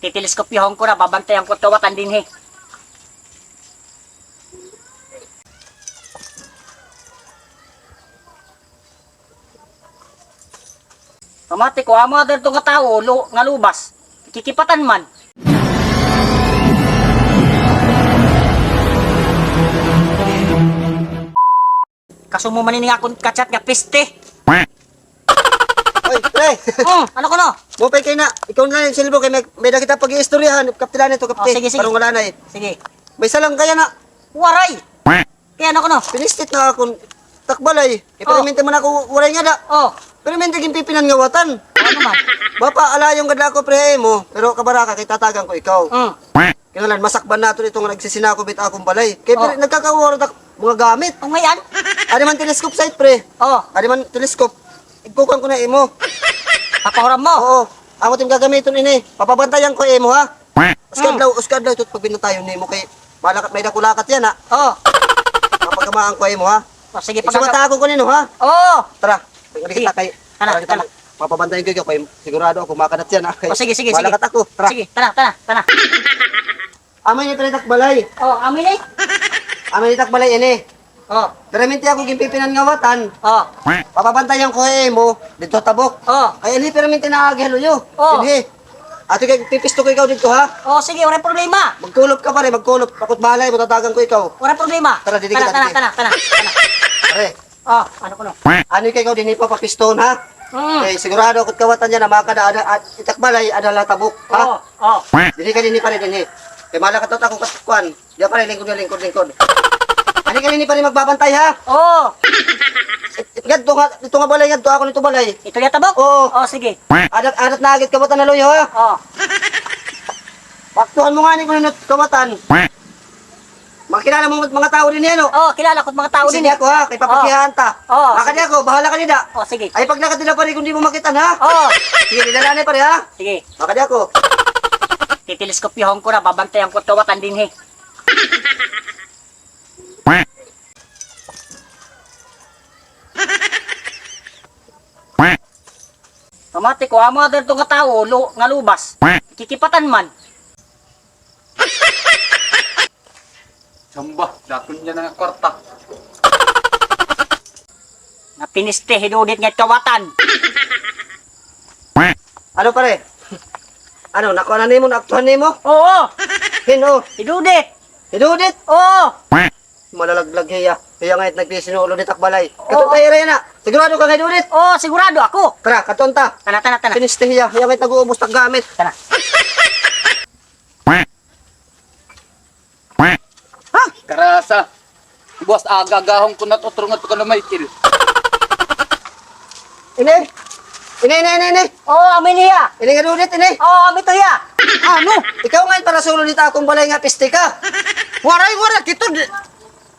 Titiliskopyahon ko na, babantayan ko kawatan din he. Pamati ko, amo adal itong katao, nga lubas. Kikipatan man. Kasumo man ini akong kachat nga piste. Oy, pre. Ano ko no? Bupay kayo na. Ikaw na yung silbo kay may na kita pag-iistoryahan. Kaptilan ito, kapti. Sige. Parang wala na eh. Sige. May salang kaya na. Waray! Kaya ano ko no? Pinistit na akong takbalay. Iperemente man ako waray nga da. Pero may naging pipinan nga watan. Ano man? Bapa, alayong gadla ko pre mo. Pero kabaraka, kay tatagang ko ikaw. Kailan, masakban nato itong nagsisinako bit akong balay. Kaya nagkakawarot ako mga gamit. Ngayon? Adi man telescope site pre. Adi man telescope. Ikukan ko na imo. Papahuram mo? Oo. Amo tim gagamiton ini. Papabantayan ko imo ha. Uskad daw tut pagbinutayon nimo kay malakat may dakulakat yan ha. Kapagamaan ko imo ha. Sige, Sumata ako ko nino ha. Tara. Sige. Kita kay. Tara. Papabantayan ko ikaw kay sigurado ako makadat yan ha. Sige. Malakat ako. Tara. Sige, tara. Amay ni palitak balay. Amin eh. Amay ni tak balay ini. Pero minti ako gimpipinan nga watan. Papabantayan ko imo dito tabok. Ay ali pero minti naagihalo yo. Hindi. Ato kay pipisto ko ikaw dito ha. Sige, wala problema. Magkulop ka pare, magkulop. Pakot balay, matatagan ko ikaw. Wala problema. Tara, didi kita. Tara. Pare, Ano ko no? ano kay ikaw din ipapapiston ha? Okay, sigurado akot kawatan niya na makada at itakbalay adala tabok ha? Dili ka din pare din Kay malakatot ako katukwan. Diya pare lingkod. Ani ka din pare magbabantay ha? Gadto nga balay gadto ako nito balay. Ito yung tabok? Sige. Adat na agit kawatan na loyo ha? Paktuhan mo nga ni kuno kawatan. Makilala mo mga tao din yan, no? Kilala ko mga tao din. Sige ako ha, kay papakiyahan ta. Makadi ako, bahala ka nida. Sige. Ay pag nakatila pare kung di mo makitan ha. Sige, nilalani pare ha. Sige. Makadi ako. Titiliskopyahon ko na, babantayan ko kawatan din he. Pamati ko, amo adal itong katao, nga lubas. Kikipatan man. Samba, dakon niya na kwarta. Na piniste, hinudit nga't kawatan. Ano pare? Ano, nakuha na nimo, naaktuhan nimo? Hino, Hinudit. hidudit. Malalaglag hiya. Hiya ngayon nagpisinulo ni takbalay. Katon tayo rin na. Sigurado ka ngayon hidudit. Sigurado ako. Tara, katon ta. Tana. Piniste hiya. Hiya ngayon nag-uubos ng gamit. Tana. Karasa. Boss, agagahong ko na tutrungat ko na Michael. Ini. Amin niya. Ini nga hidudit, ini. Amin to ya. Ano? Ikaw ngayon para sulod dito akong balay nga piste ka. Waray, kito.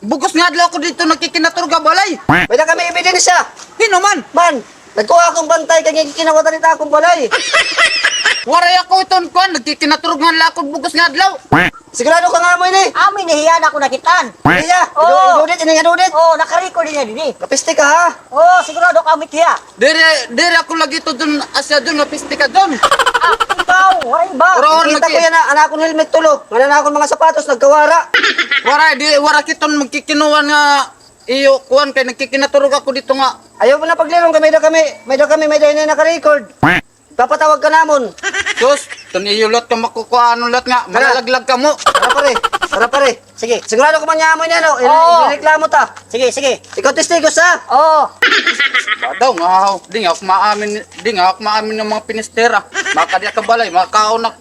Bugos nga adlaw ko dito nakikinaturga balay. May na kami ebidensya. Hino man? Man, nagkuha akong bantay kaya kinawatan nito akong balay. Waray ako iton kuan nagkikinaturga nga lakod bugos nga adlaw. Sigurado ka nga mo ini. Amin niya na ako nakitaan. Hiya, hidudit, ini nga hidudit. Nakarecord niya din eh. Kapiste ka ha. Sigurado ka amit hiya. Dire ako lagi to dun asya dun napiste ka dun. Ikaw, waray ba? Kita ko yan na, anak akong helmet tulo. Wala na akong mga sapatos, nagkawara. Wara kiton magkikinuan nga iyo kuan kay nagkikinaturog ako dito nga. Ayaw mo na paglirong, may daw na naka-record. Papatawag ka namon. Sus, tuniyulot ka makukuha ano lot nga, malalaglag ka mo. Tara pare. Sige, sigurado ko man niya mo niya, no? Ireklamo ta. Sige. Ikaw testigos ha? Daw nga, di nga ako maamin ng mga pinistera. Makadya ka balay, makakaon na.